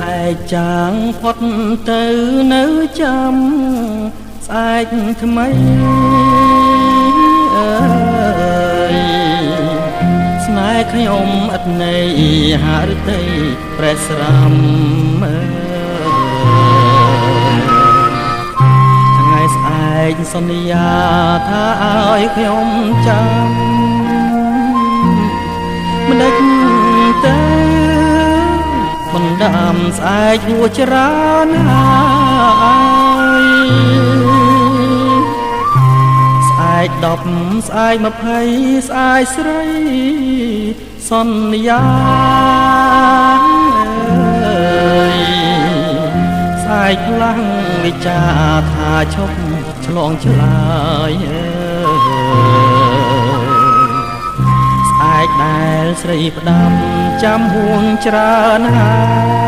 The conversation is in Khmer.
ឯចាងផុតទៅនៅចាំស្អែកថ្មីអើយស្នេហ៍ខ្ញុំឥតន័យហារតីប្រេះស្រាំថ្ងៃស្អែកសន្យាថាឲ្យខ្ញុំចាំមិនដេចទៅបណ្ដាំស្អែកហួចច្រើនហើយស្អែក10ស្អែក20ស្អែកស្រីសន្យាស្អែកខ្លាំងវិចាថាឈប់ឆ្លងឆ្លើយស្អែកដែលស្រីផ្ដាំចាំហួងច្រើនហើយ